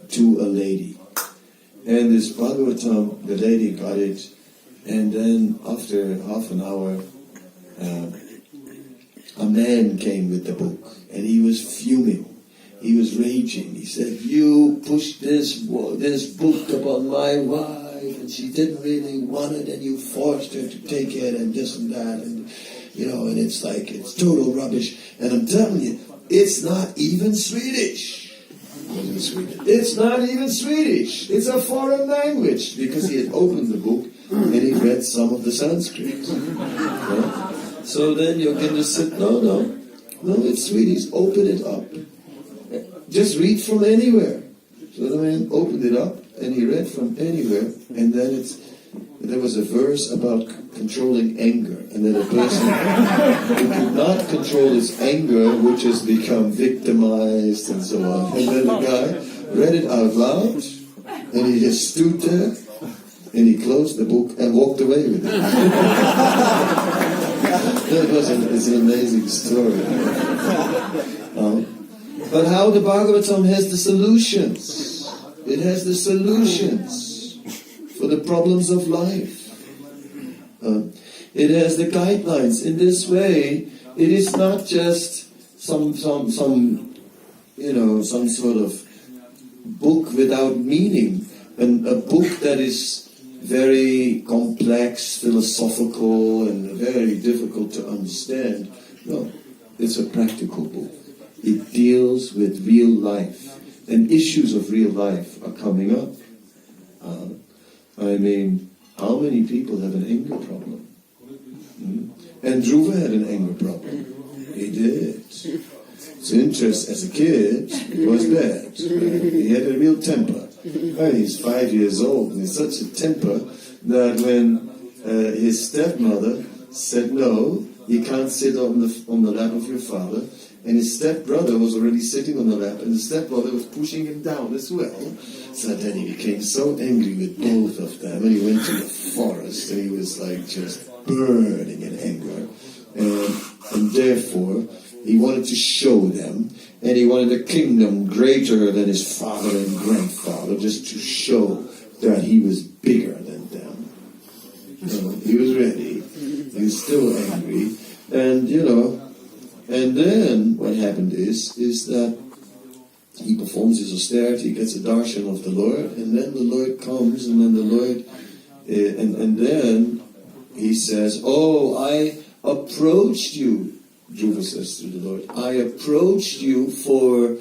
to a lady. And this Bhagavatam, the lady got it, and then after half an hour, a man came with the book, and he was fuming. He was raging. He said, "You pushed this book upon my wife, and she didn't really want it, and you forced her to take it, and this and that, and and it's like, it's total rubbish." And I'm telling you, it's not even Swedish. It's not even Swedish. It's a foreign language, because he had opened the book and he read some of the Sanskrit. So then Yogendra said, no, it's Swedish. Open it up. Just read from anywhere. So the man opened it up and he read from anywhere, and then there was a verse about controlling anger, and then a person who could not control his anger, which has become victimized and so on. And then the guy read it out loud, and he just stood there, and he closed the book and walked away with it. It's an amazing story. But how the Bhagavatam has the solutions. It has the solutions for the problems of life. It has the guidelines. In this way, it is not just some sort of book without meaning, and a book that is very complex, philosophical, and very difficult to understand. No, it's a practical book. It deals with real life, and issues of real life are coming up. How many people have an anger problem? And Dhruva had an anger problem. He did. His interest as a kid was bad. He had a real temper. He's 5 years old, and he's such a temper that when his stepmother said, "No, you can't sit on the lap of your father," and his stepbrother was already sitting on the lap, and the stepmother was pushing him down as well. So then he became so angry with both of them, and he went to the forest, and he was like just burning in anger. And therefore, he wanted to show them, and he wanted a kingdom greater than his father and grandfather, just to show that he was bigger than them. He was ready. He was still angry. And then what happened is that he performs his austerity, gets a darshan of the Lord, and then the Lord comes, and then the Lord, and then he says, "Oh, I approached you," Dhruva says to the Lord, "I approached you for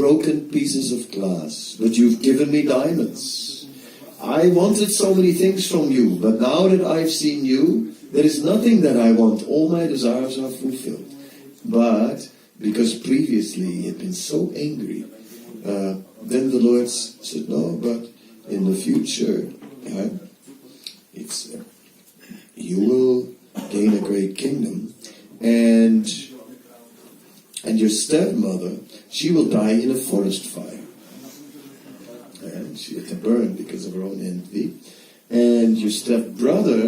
broken pieces of glass, but you've given me diamonds. I wanted so many things from you, but now that I've seen you, there is nothing that I want. All my desires are fulfilled." But because previously he had been so angry, then the Lord said, "No, but in the future, you will gain a great kingdom, and your stepmother, she will die in a forest fire, and she had to burn because of her own envy, and your stepbrother,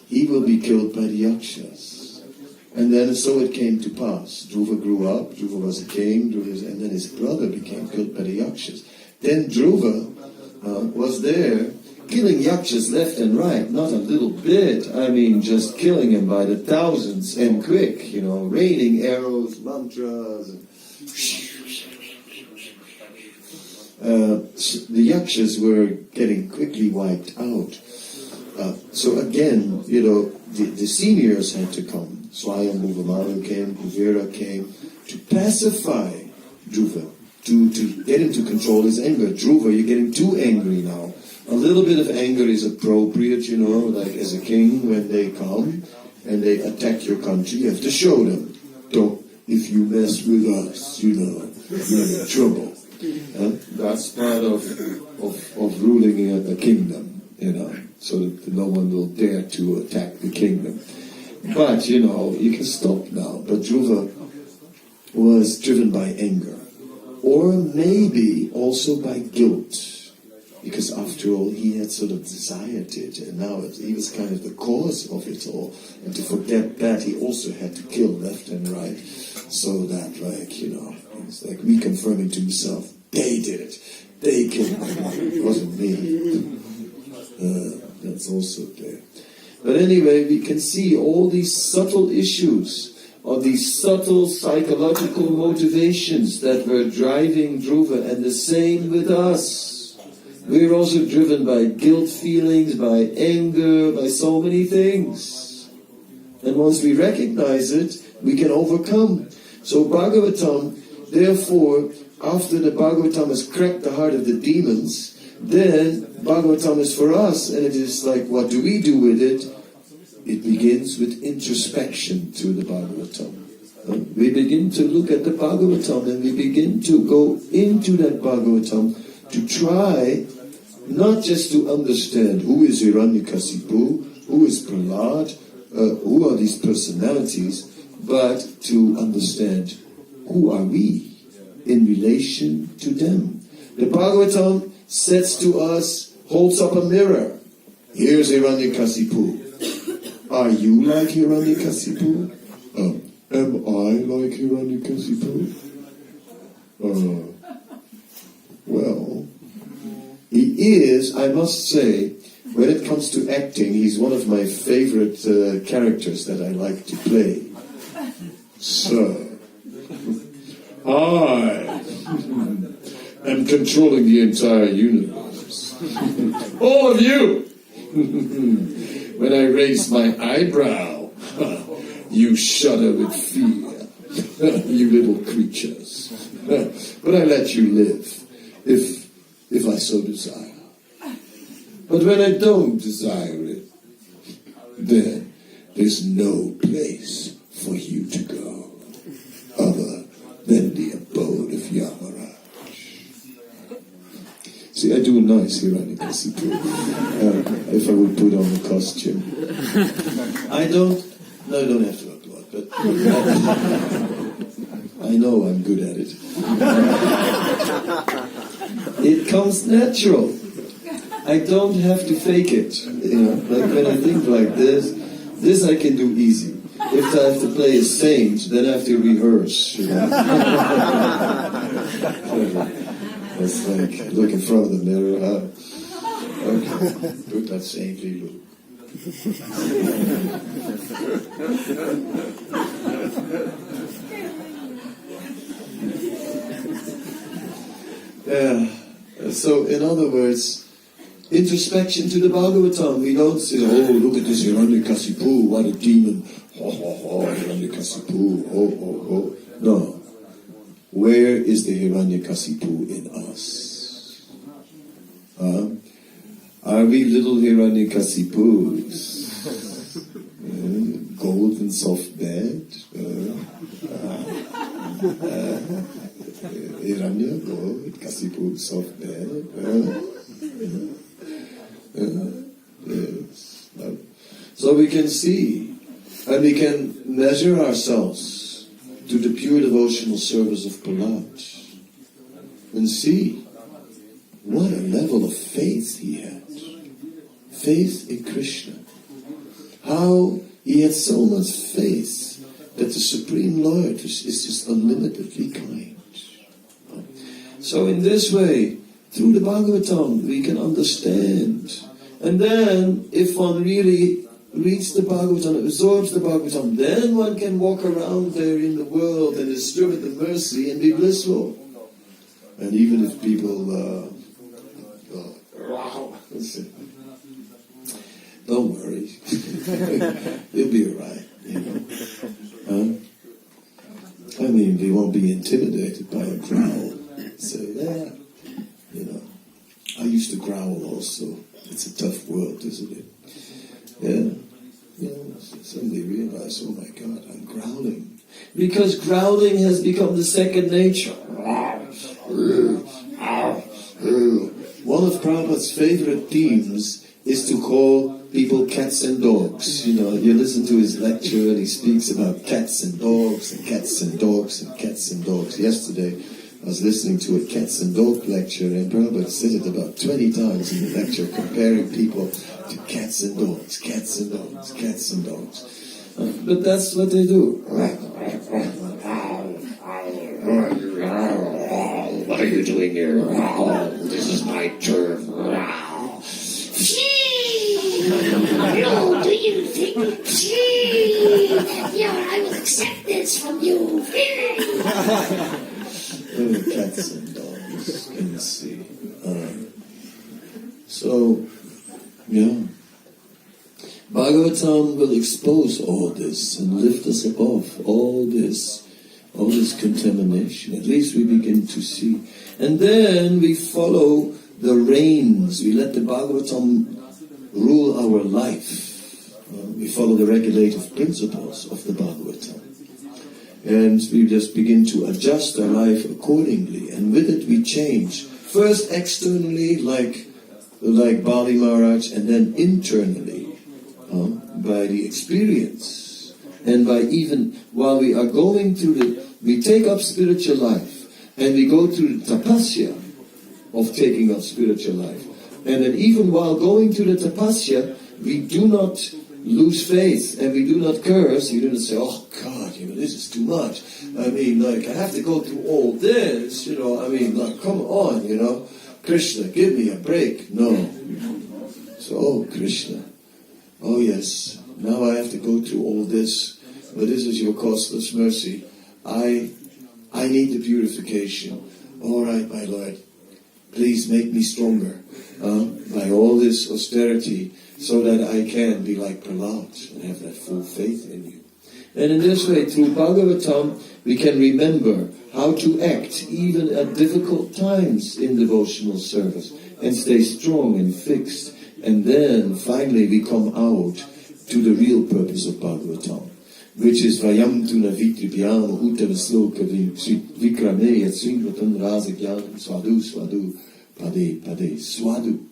he will be killed by the yakshas." And then so it came to pass. Dhruva grew up, Dhruva was a king, and then his brother became killed by the yakshas. Then Dhruva was there, killing yakshas left and right, not a little bit. Just killing them by the thousands and quick, raining arrows, mantras. The yakshas were getting quickly wiped out. So again, the seniors had to come. Swami came, Kuvera came, to pacify Dhruva, to get him to control his anger. Dhruva, you're getting too angry now. A little bit of anger is appropriate, like as a king, when they come and they attack your country, you have to show them. Don't, if you mess with us, you're in trouble. That's part of ruling a kingdom, so that no one will dare to attack the kingdom. But, you can stop now. But Dhruva was driven by anger, or maybe also by guilt. Because after all, he had sort of desired it, and now he was kind of the cause of it all. And to forget that, he also had to kill left and right. So that, it's like reconfirming to himself, they did it. They killed my mother. It wasn't me. That's also there. But anyway, we can see all these subtle issues, or these subtle psychological motivations that were driving Dhruva, and the same with us. We're also driven by guilt feelings, by anger, by so many things. And once we recognize it, we can overcome. So Bhagavatam, therefore, after the Bhagavatam has cracked the heart of the demons, then Bhagavatam is for us, and it is like, what do we do with it? It begins with introspection to the Bhagavatam. We begin to look at the Bhagavatam, and we begin to go into that Bhagavatam to try not just to understand who is Hiranyakasipu, who is Prahlad, who are these personalities, but to understand who are we in relation to them. The Bhagavatam says to us, holds up a mirror. Here's Hiranyakasipu. Are you like Hiranyakasipu? Am I like Hiranyakasipu? Well, he is, I must say, when it comes to acting, he's one of my favorite characters that I like to play. Sir, I am controlling the entire universe. All of you! When I raise my eyebrow, you shudder with fear, you little creatures. But I let you live, if I so desire. But when I don't desire it, then there's no place for you to go, other than the abode of Yamaraj. See, I do a nice Hiranyakasipu, if I would put on the costume. I don't have to applaud, but I know I'm good at it. It comes natural. I don't have to fake it. Like when I think like this I can do easy. If I have to play a saint, then I have to rehearse. It's like, look in front of the mirror. Okay, put that saintly look. So, in other words, introspection to the Bhagavatam. We don't say, oh, look at this Hiranyakasipu, what a demon. Ho, ho, ho, Hiranyakasipu, ho, ho, ho. No. Where is the Hiranyakasipu in us? Are we little Hiranyakasipus? Gold and soft bed? Hiranya, gold, Kasipu, soft bed? Yes. So we can see, and we can measure ourselves to the pure devotional service of Prahlad and see what a level of faith he had. Faith in Krishna. How he had so much faith that the Supreme Lord is just unlimitedly kind. So in this way, through the Bhagavatam, we can understand. And then, if one really reads the Bhagavatam, absorbs the Bhagavatam, then one can walk around there in the world and distribute the mercy and be blissful. And even if people wow, don't worry, you'll be alright. I mean, they won't be intimidated by a growl. So yeah, I used to growl also. It's a tough world, isn't it? Yeah. Suddenly realize, oh my God, I'm growling. Because growling has become the second nature. One of Prabhupada's favorite themes is to call people cats and dogs. You listen to his lecture and he speaks about cats and dogs and cats and dogs and cats and dogs. Yesterday I was listening to a cats and dog lecture, and Prabhupada said it about 20 times in the lecture, comparing people to cats and dogs, cats and dogs, cats and dogs. But that's what they do. What are you doing here? This is my turn. No, do you think? Yeah, I will accept this from you. Cats and dogs in the sea. So, yeah. Bhagavatam will expose all this and lift us above all this contamination. At least we begin to see. And then we follow the reins. We let the Bhagavatam rule our life. We follow the regulative principles of the Bhagavatam. And we just begin to adjust our life accordingly. And with it we change. First externally, like Bali Maharaj, and then internally, by the experience. And by even, while we are going through we take up spiritual life, and we go through the tapasya of taking up spiritual life. And then even while going through the tapasya, we do not lose faith, and we do not curse. You do not say, oh God, this is too much. I mean, I have to go through all this, come on, Krishna, give me a break. No. So, oh Krishna, oh yes, now I have to go through all this, but this is your costless mercy. I need the purification. All right, my Lord, please make me stronger by all this austerity, so that I can be like Prahlad and have that full faith in you. And in this way, through Bhagavatam, we can remember how to act even at difficult times in devotional service and stay strong and fixed. And then finally we come out to the real purpose of Bhagavatam, which is Vayam tu navitribhyam uttava sloka vikrame yat sringratam rasagyam swadu swadu pade pade swadu.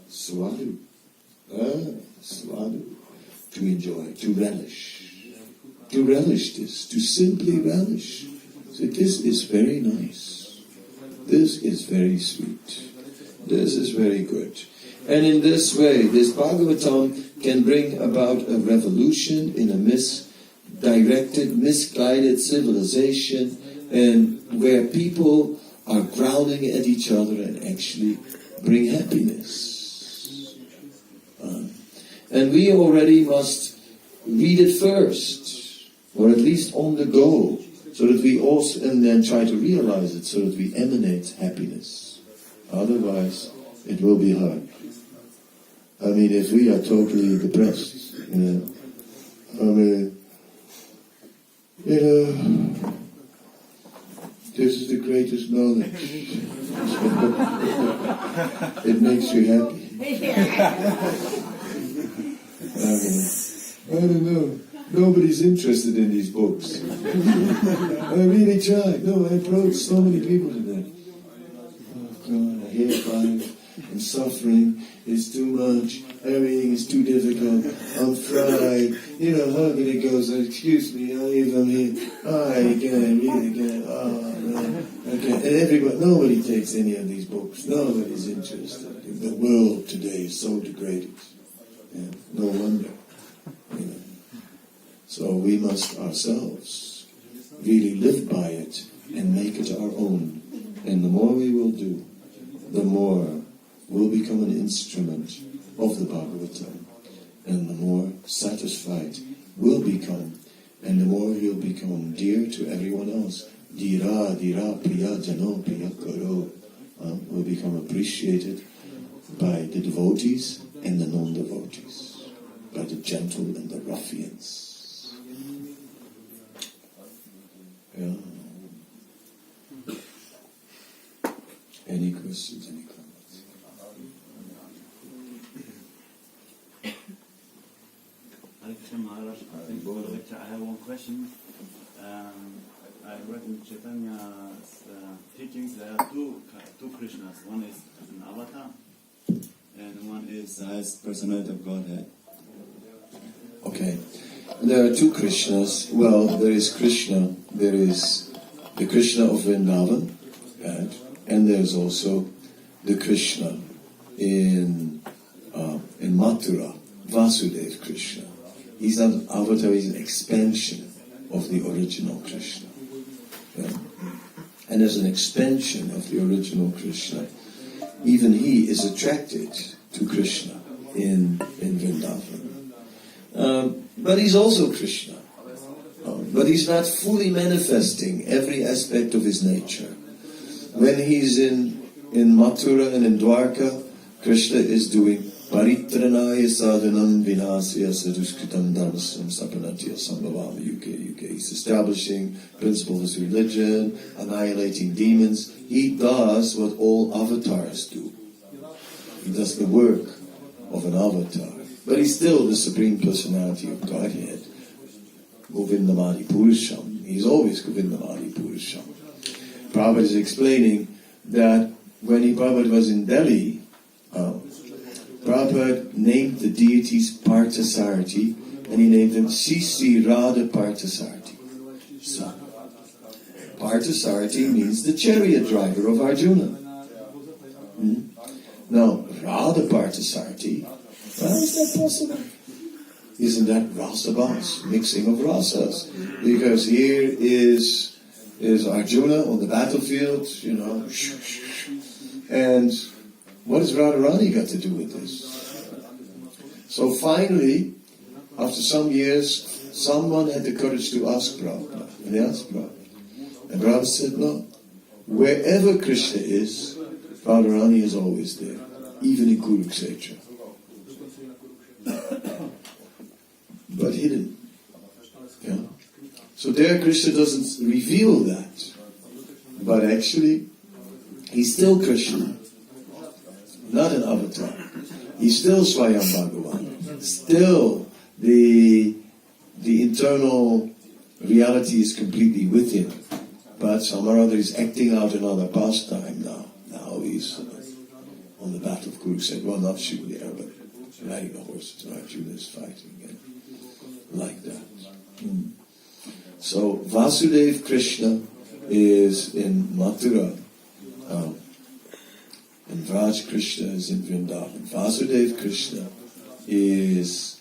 Swadu. Swadu. To enjoy, to relish. To relish this, to simply relish. So this is very nice. This is very sweet. This is very good. And in this way, this Bhagavatam can bring about a revolution in a misdirected, misguided civilization, and where people are growling at each other and actually bring happiness. And we already must read it first, or at least on the go, so that we also, and then try to realize it, so that we emanate happiness. Otherwise, it will be hard. I mean, if we are totally depressed, this is the greatest knowledge. It makes you happy. I don't know. Nobody's interested in these books. I really tried. No, I approached so many people today. Oh God, I hate life. I'm suffering. It's too much. Everything is too difficult. I'm fried. How can it go? So excuse me, I'm here. I really can't. Oh no. Okay. And nobody takes any of these books. Nobody's interested. The world today is so degraded. Yeah, no wonder. So we must ourselves really live by it and make it our own. And the more we will do, the more we'll become an instrument of the Bhagavatam. And the more satisfied we'll become, and the more he'll become dear to everyone else. Dira, dira, priya, jano, priya, karo. Will become appreciated by the devotees and the non-devotees, by the gentle and the ruffians. Yeah. Any questions, any comments? Hare Krishna Maharaj, thank you for the lecture. I have one question. I read in Chaitanya's teachings there are two Krishnas. One is an avatar, and one is the highest personality of Godhead. Okay. There are two Krishnas. Well, there is Krishna, there is the Krishna of Vrindavan, right? And there's also the Krishna in Mathura, Vasudev Krishna. He's not an avatar, he's an expansion of the original Krishna. Yeah? And as an expansion of the original Krishna, even he is attracted to Krishna in Vrindavan. But he's also Krishna. But he's not fully manifesting every aspect of his nature. When he's in Mathura and in Dwarka, Krishna is doing Paritranaya sadhanam vinasya saduskritam dharmasam sapanatya sambhavama yuke. He's establishing principles of religion, annihilating demons. He does what all avatars do. He does the work of an avatar. But he's still the Supreme Personality of Godhead. Govindamadi Purusham. He's always Govindamadi Purusham. Prabhupada is explaining that when Prabhupada was in Delhi, Prabhupada named the deities Parthasarathi, and he named them Sri Radha Parthasarathi. So, Parthasarathi means the chariot driver of Arjuna. Now, Radha Parthasarathi, how is that possible? Isn't that rasabas, mixing of rasas? Because here is Arjuna on the battlefield, and what has Radharani got to do with this? So finally, after some years, someone had the courage to ask Prabhupada, and they asked Prabhupada. And Prabhupada said, no, wherever Krishna is, Radharani is always there, even in Kurukshetra. But hidden. Yeah? So there Krishna doesn't reveal that. But actually, he's still Krishna. Not an avatar. He's still Swayam Bhagavan. Still the internal reality is completely with him. But somehow or other he's acting out another pastime now. Now he's on the battle of Kurukshetra. Well, not shooting there, but riding the horses. Arjuna is fighting. Like that. So Vasudev Krishna is in Mathura, and Vraj Krishna is in Vrindavan. Vasudev Krishna is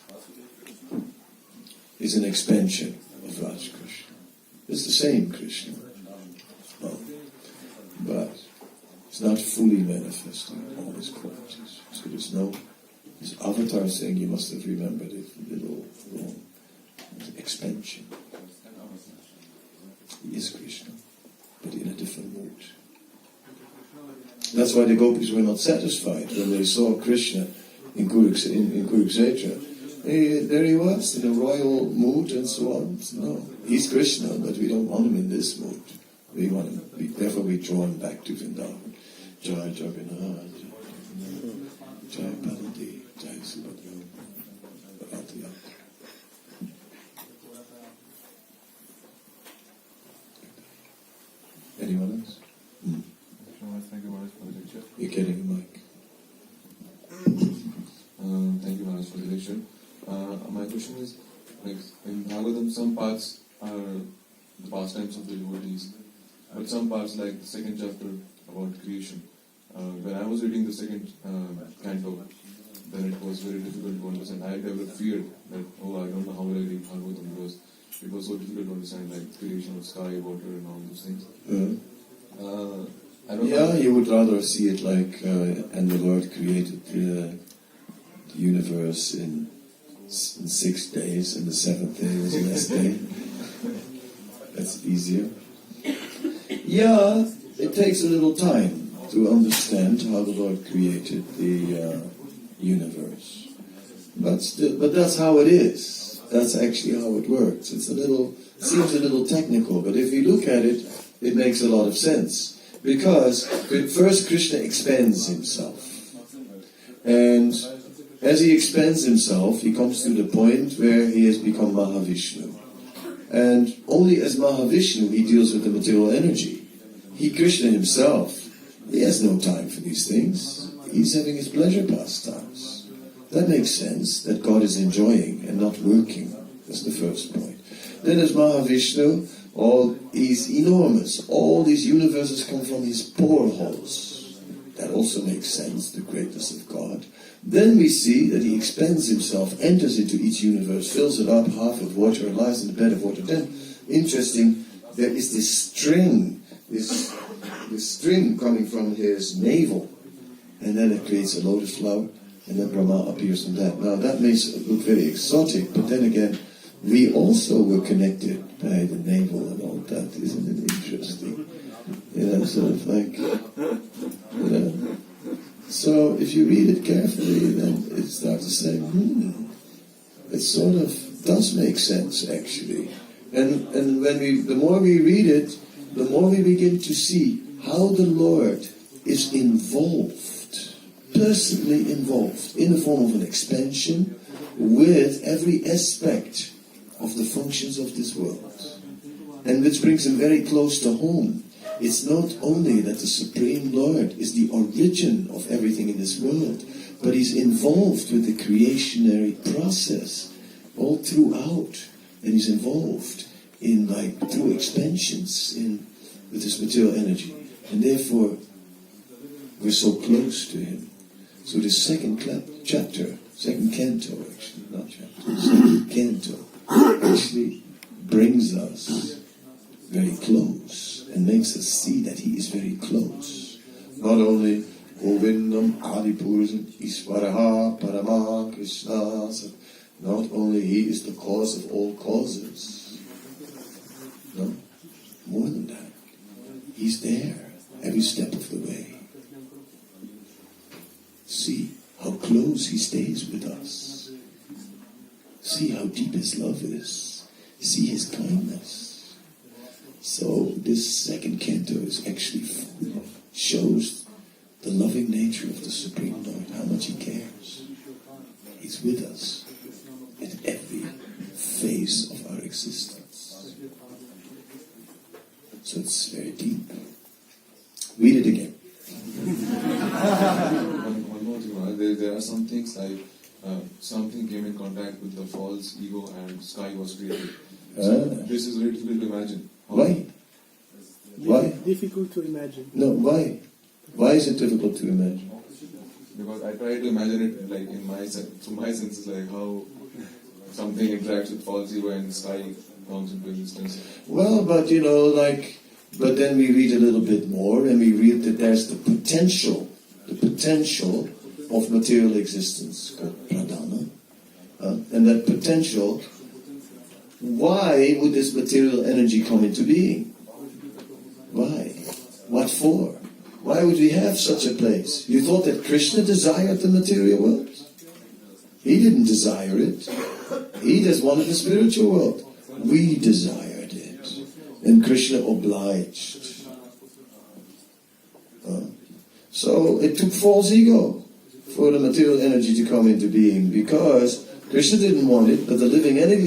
an expansion of Vraj Krishna. It's the same Krishna, but it's not fully manifesting all his qualities. So there's no this avatar saying you must have remembered it a little wrong. Expansion. He is Krishna, but in a different mood. That's why the gopis were not satisfied when they saw Krishna in Kurukshetra. There he was, in a royal mood and so on. No, he's Krishna, but we don't want him in this mood. We want him, therefore we draw him back to Vrindavan. Jai Jagannath, Jai Baladi, Jai Subhadra, Bharatya. Anyone else? Thank you, Maharaj, for the lecture. You're getting a mic. Thank you, Maharaj, for the lecture. My question is, like in Bhagavatam, some parts are the pastimes of the devotees, but some parts, like the second chapter about creation. When I was reading the second canto, then it was very difficult to understand. I developed fear that, I don't know how will I read Bhagavatam because it was so difficult to understand, like creation of sky, water, and all those things. I don't know. You would rather see it like, and the Lord created the universe in 6 days, and the seventh day was the last day. That's easier. Yeah, it takes a little time to understand how the Lord created the universe. But that's how it is. That's actually how it works. Seems a little technical, but if you look at it, it makes a lot of sense. Because first Krishna expands himself. And as he expands himself, he comes to the point where he has become Mahavishnu. And only as Mahavishnu he deals with the material energy. Krishna himself, he has no time for these things. He's having his pleasure pastimes. That makes sense, that God is enjoying and not working. That's the first point. Then as Mahavishnu, All is enormous. All these universes come from his pore holes. That also makes sense, the greatness of God. Then we see that he expends himself, enters into each universe, fills it up, half with water, and lies in the bed of water. Then, interesting, there is this string, this string coming from his navel, and then it creates a lotus flower, and then Brahma appears from that. Now that makes it look very exotic, but then again, we also were connected by the navel and all that. Isn't it interesting? Sort of like, So if you read it carefully, then it starts to say, it sort of does make sense, actually. And the more we read it, the more we begin to see how the Lord is involved, personally involved, in the form of an expansion with every aspect of the functions of this world. And which brings him very close to home. It's not only that the Supreme Lord is the origin of everything in this world, but he's involved with the creationary process all throughout. And he's involved in, through expansions with this material energy. And therefore, we're so close to him. So the second canto, actually, not chapter, second canto, actually brings us very close and makes us see that he is very close. Not only Govindam Adipurusam Isvaraha Parama Krishna, not only he is the cause of all causes, no, more than that, he's there every step of the way. See how close he stays with us. See how deep his love is. See his kindness. So this second canto is actually shows the loving nature of the Supreme Lord, how much he cares. He's with us at every phase of our existence. So it's very deep. Read it again. One more thing, there are some things like something came in contact with the false ego and sky was created. So this is very difficult to imagine. Why? Why? Difficult to imagine. No, why? Why is it difficult to imagine? Because I try to imagine it like in my through my senses, like how something interacts with false ego and sky comes into existence. Well, but but then we read a little bit more and we read that there's the potential of material existence called pradana. And that potential, why would this material energy come into being? Why? What for? Why would we have such a place? You thought that Krishna desired the material world? He didn't desire it. He just wanted the spiritual world. We desired it. And Krishna obliged. So it took false ego for the material energy to come into being, because Krishna didn't want it, but the living energy